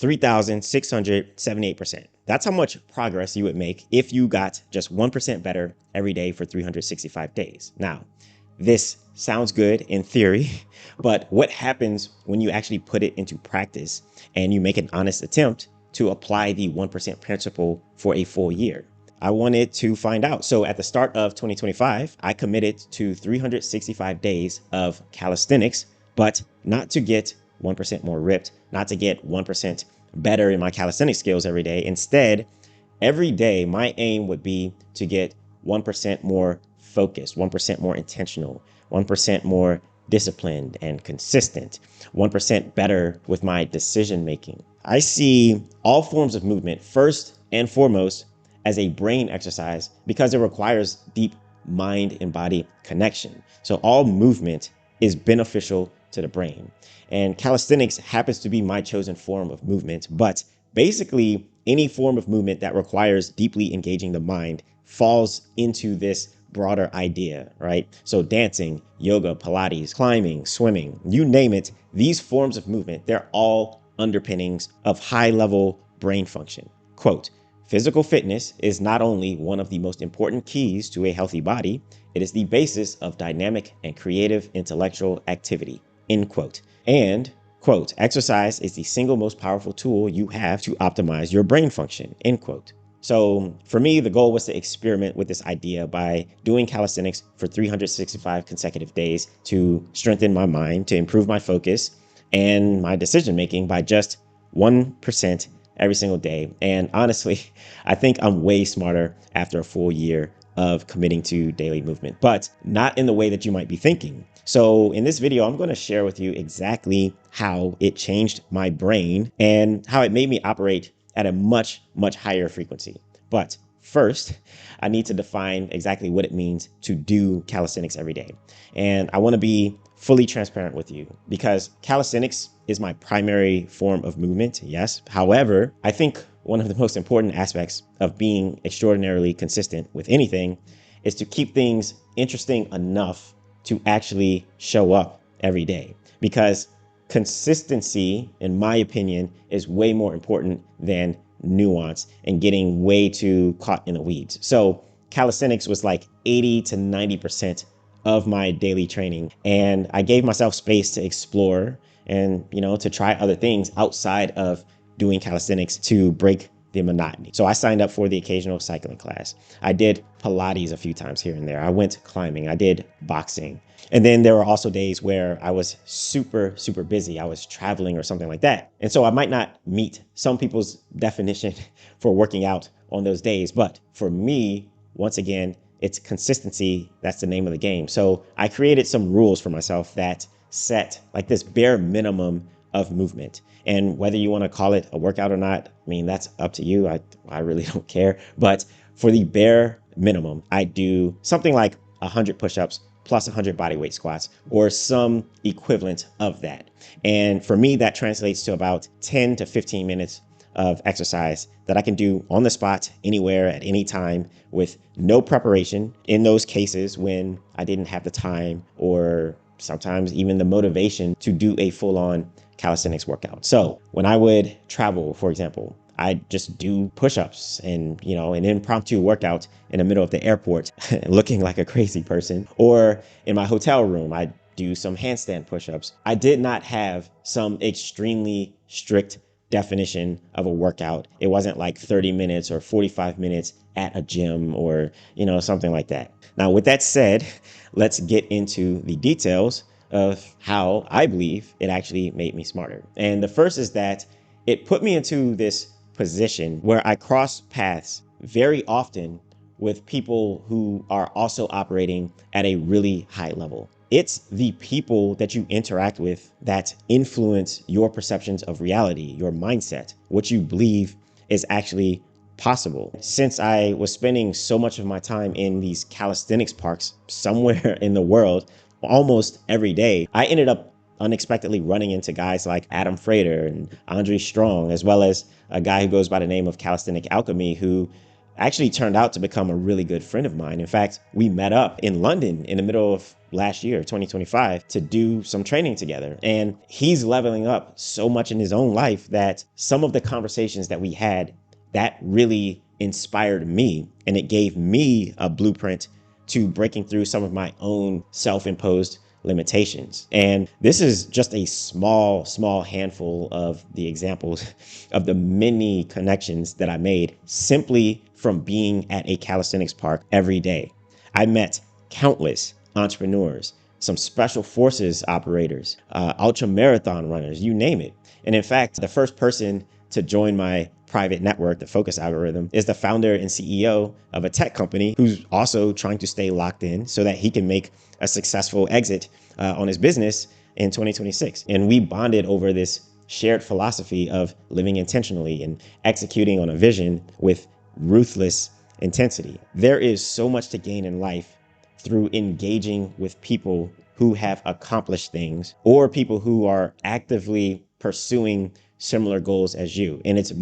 3,678%. That's how much progress you would make if you got just 1% better every day for 365 days. Now, this sounds good in theory, but what happens when you actually put it into practice and you make an honest attempt to apply the 1% principle for a full year? I wanted to find out. So at the start of 2025, I committed to 365 days of calisthenics, but not to get 1% more ripped, not to get 1% better in my calisthenics skills every day. Instead, every day, my aim would be to get 1% more focused, 1% more intentional, 1% more disciplined and consistent, 1% better with my decision making. I see all forms of movement first and foremost as a brain exercise because it requires deep mind and body connection. So all movement is beneficial to the brain. And calisthenics happens to be my chosen form of movement, but basically any form of movement that requires deeply engaging the mind falls into this broader idea, right? So dancing, yoga, Pilates, climbing, swimming, you name it, these forms of movement, they're all underpinnings of high-level brain function. Quote, "Physical fitness is not only one of the most important keys to a healthy body, it is the basis of dynamic and creative intellectual activity," end quote. And, quote, "Exercise is the single most powerful tool you have to optimize your brain function," end quote. So for me, the goal was to experiment with this idea by doing calisthenics for 365 consecutive days to strengthen my mind, to improve my focus and my decision making by just 1% every single day. And honestly, I think I'm way smarter after a full year of committing to daily movement, but not in the way that you might be thinking. So in this video, I'm going to share with you exactly how it changed my brain and how it made me operate at a much, much higher frequency. But first, I need to define exactly what it means to do calisthenics every day. And I want to be fully transparent with you because calisthenics is my primary form of movement, yes. However, I think one of the most important aspects of being extraordinarily consistent with anything is to keep things interesting enough to actually show up every day, because consistency, in my opinion, is way more important than nuance and getting way too caught in the weeds. So calisthenics was like 80 to 90% of my daily training. And I gave myself space to explore and, to try other things outside of doing calisthenics to break the monotony. So I signed up for the occasional cycling class. I did Pilates a few times here and there. I went climbing. I did boxing. And then there were also days where I was super, super busy. I was traveling or something like that. And so I might not meet some people's definition for working out on those days. But for me, once again, it's consistency. That's the name of the game. So I created some rules for myself that set like this bare minimum of movement. And whether you want to call it a workout or not, I mean, that's up to you. I really don't care. But for the bare minimum, I do something like 100 push-ups plus 100 bodyweight squats or some equivalent of that. And for me, that translates to about 10 to 15 minutes of exercise that I can do on the spot, anywhere, at any time, with no preparation. In those cases when I didn't have the time or sometimes even the motivation to do a full-on calisthenics workout. So when I would travel, for example, I'd just do push-ups and, an impromptu workout in the middle of the airport looking like a crazy person. Or in my hotel room, I'd do some handstand push-ups. I did not have some extremely strict definition of a workout. It wasn't like 30 minutes or 45 minutes at a gym or, something like that. Now, with that said, let's get into the details of how I believe it actually made me smarter. And the first is that it put me into this position where I cross paths very often with people who are also operating at a really high level. It's the people that you interact with that influence your perceptions of reality, your mindset, what you believe is actually possible. Since I was spending so much of my time in these calisthenics parks somewhere in the world, almost every day, I ended up unexpectedly running into guys like Adam Frater and Andre Strong, as well as a guy who goes by the name of Calisthenic Alchemy, who actually turned out to become a really good friend of mine. In fact, we met up in London in the middle of last year, 2025, to do some training together. And he's leveling up so much in his own life that some of the conversations that we had, that really inspired me, and it gave me a blueprint to breaking through some of my own self-imposed limitations. And this is just a small handful of the examples of the many connections that I made simply from being at a calisthenics park every day. I met countless entrepreneurs, some special forces operators, ultra marathon runners, you name it. And in fact, the first person to join my private network, the Focus algorithm, is the founder and CEO of a tech company who's also trying to stay locked in so that he can make a successful exit on his business in 2026. And we bonded over this shared philosophy of living intentionally and executing on a vision with ruthless intensity. There is so much to gain in life through engaging with people who have accomplished things or people who are actively pursuing similar goals as you. And it's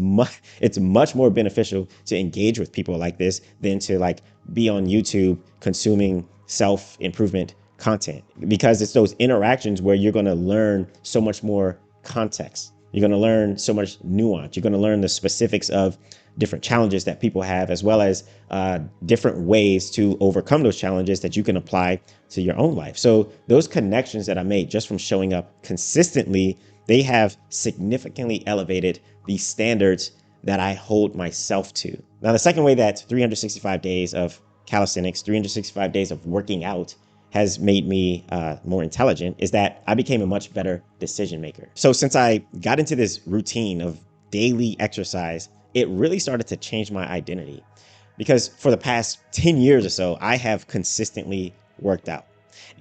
much more beneficial to engage with people like this than to like be on YouTube consuming self-improvement content, because it's those interactions where you're going to learn so much more context. You're going to learn so much nuance. You're going to learn the specifics of different challenges that people have, as well as different ways to overcome those challenges that you can apply to your own life. So those connections that I made just from showing up consistently, they have significantly elevated the standards that I hold myself to. Now, the second way that 365 days of calisthenics, 365 days of working out has made me more intelligent is that I became a much better decision maker. So since I got into this routine of daily exercise, it really started to change my identity, because for the past 10 years or so, I have consistently worked out.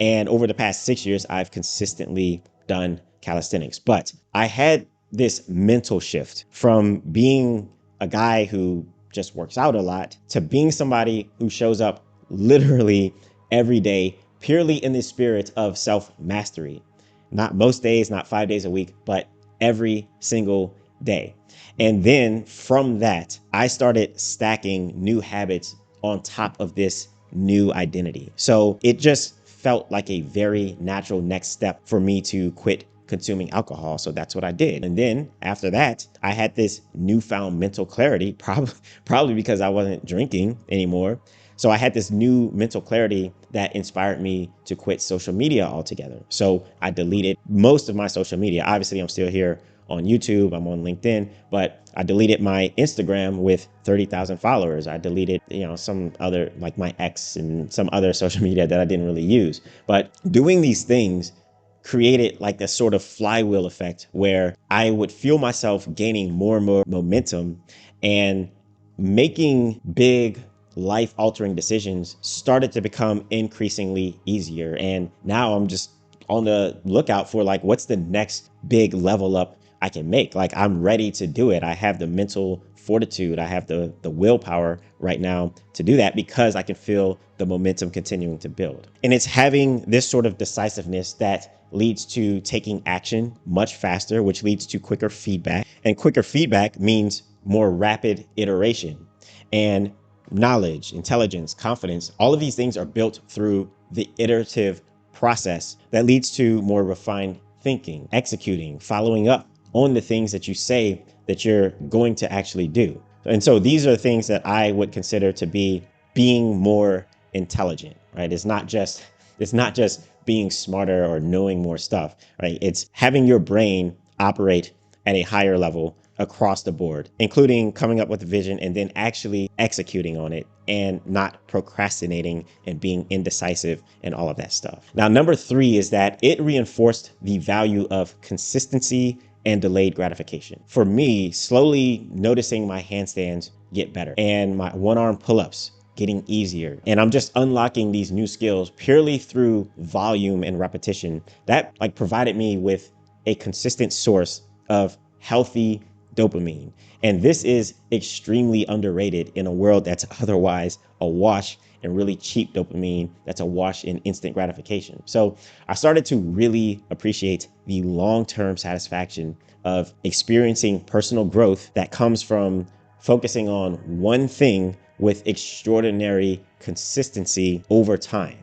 And over the past 6 years, I've consistently done calisthenics. But I had this mental shift from being a guy who just works out a lot to being somebody who shows up literally every day, purely in the spirit of self-mastery. Not most days, not 5 days a week, but every single day. And then from that, I started stacking new habits on top of this new identity. So it just felt like a very natural next step for me to quit consuming alcohol. So that's what I did. And then after that, I had this newfound mental clarity, probably because I wasn't drinking anymore. So I had this new mental clarity that inspired me to quit social media altogether. So I deleted most of my social media. Obviously, I'm still here on YouTube, I'm on LinkedIn, but I deleted my Instagram with 30,000 followers. I deleted, some other, like my ex and some other social media that I didn't really use. But doing these things created like this sort of flywheel effect where I would feel myself gaining more and more momentum, and making big life altering decisions started to become increasingly easier. And now I'm just on the lookout for like, what's the next big level up I can make? Like, I'm ready to do it. I have the mental fortitude. I have the willpower right now to do that, because I can feel the momentum continuing to build. And it's having this sort of decisiveness that leads to taking action much faster, which leads to quicker feedback. And quicker feedback means more rapid iteration. And knowledge, intelligence, confidence, all of these things are built through the iterative process that leads to more refined thinking, executing, following up on the things that you say that you're going to actually do. And so these are things that I would consider to be being more intelligent, right? It's not just being smarter or knowing more stuff, right? It's having your brain operate at a higher level across the board, including coming up with a vision and then actually executing on it, and not procrastinating and being indecisive and all of that stuff. Now, number 3 is that it reinforced the value of consistency and delayed gratification. For me, slowly noticing my handstands get better and my one-arm pull-ups getting easier, and I'm just unlocking these new skills purely through volume and repetition, that like provided me with a consistent source of healthy dopamine. And this is extremely underrated in a world that's otherwise awash in really cheap dopamine, that's awash in instant gratification. So I started to really appreciate the long-term satisfaction of experiencing personal growth that comes from focusing on one thing with extraordinary consistency over time.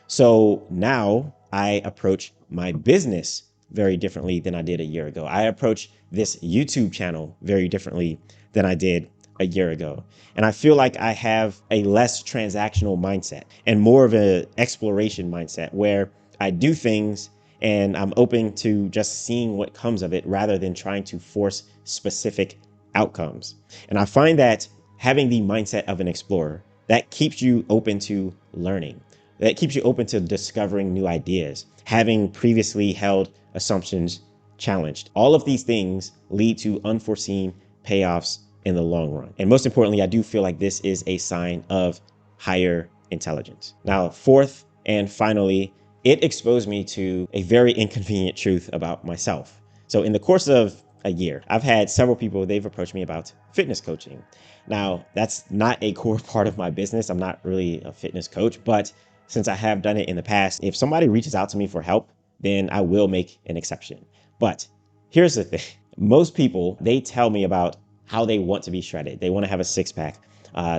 So now I approach my business very differently than I did a year ago. I approach this YouTube channel very differently than I did a year ago. And I feel like I have a less transactional mindset and more of an exploration mindset where I do things and I'm open to just seeing what comes of it rather than trying to force specific outcomes. And I find that having the mindset of an explorer, that keeps you open to learning. That keeps you open to discovering new ideas, having previously held assumptions challenged. All of these things lead to unforeseen payoffs in the long run. And most importantly, I do feel like this is a sign of higher intelligence. Now, fourth and finally, it exposed me to a very inconvenient truth about myself. So in the course of a year, I've had several people, they've approached me about fitness coaching. Now, that's not a core part of my business. I'm not really a fitness coach, but since I have done it in the past, if somebody reaches out to me for help, then I will make an exception. But here's the thing. Most people, they tell me about how they want to be shredded. They want to have a six pack.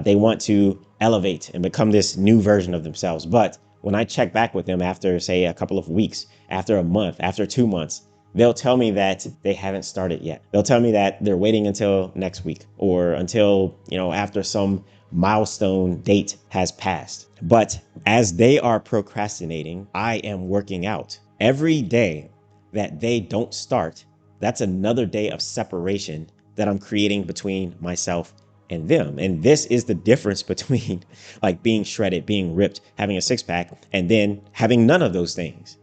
They want to elevate and become this new version of themselves. But when I check back with them after, say, a couple of weeks, after a month, after 2 months, they'll tell me that they haven't started yet. They'll tell me that they're waiting until next week or until, after some milestone date has passed. But as they are procrastinating, I am working out. Every day that they don't start, that's another day of separation that I'm creating between myself and them. And this is the difference between like being shredded, being ripped, having a six pack, and then having none of those things.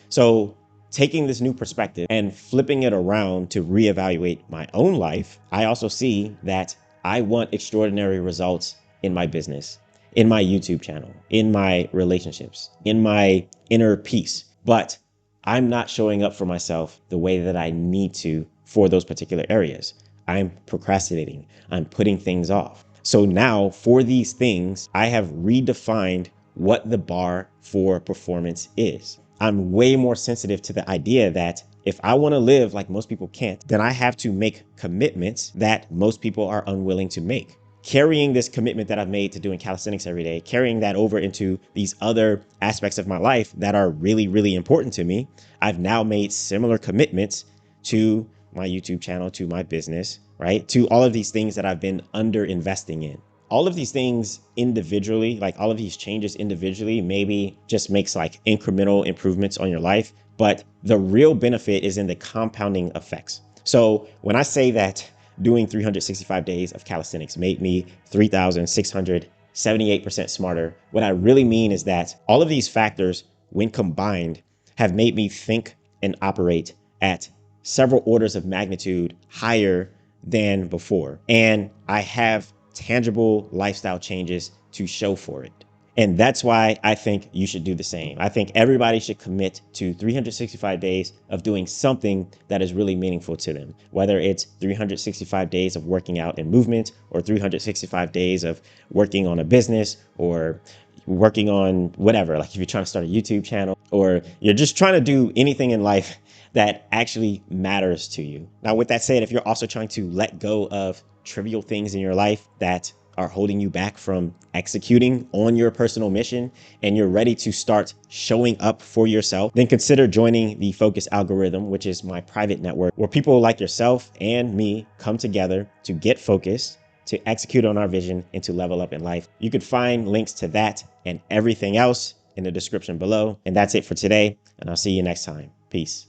So taking this new perspective and flipping it around to reevaluate my own life, I also see that I want extraordinary results in my business, in my YouTube channel, in my relationships, in my inner peace. But I'm not showing up for myself the way that I need to for those particular areas. I'm procrastinating. I'm putting things off. So now for these things, I have redefined what the bar for performance is. I'm way more sensitive to the idea that if I want to live like most people can't, then I have to make commitments that most people are unwilling to make. Carrying this commitment that I've made to doing calisthenics every day, carrying that over into these other aspects of my life that are really, really important to me. I've now made similar commitments to my YouTube channel, to my business, right? To all of these things that I've been under investing in. All of these things individually, like all of these changes individually, maybe just makes like incremental improvements on your life. But the real benefit is in the compounding effects. So when I say that doing 365 days of calisthenics made me 3,678% smarter, what I really mean is that all of these factors, when combined, have made me think and operate at several orders of magnitude higher than before. And I have tangible lifestyle changes to show for it. And that's why I think you should do the same. I think everybody should commit to 365 days of doing something that is really meaningful to them, whether it's 365 days of working out and movement or 365 days of working on a business or working on whatever, like if you're trying to start a YouTube channel or you're just trying to do anything in life that actually matters to you. Now, with that said, if you're also trying to let go of trivial things in your life that are holding you back from executing on your personal mission and you're ready to start showing up for yourself, then consider joining the Focus Algorithm, which is my private network where people like yourself and me come together to get focused, to execute on our vision, and to level up in life. You could find links to that and everything else in the description below. And that's it for today. And I'll see you next time. Peace.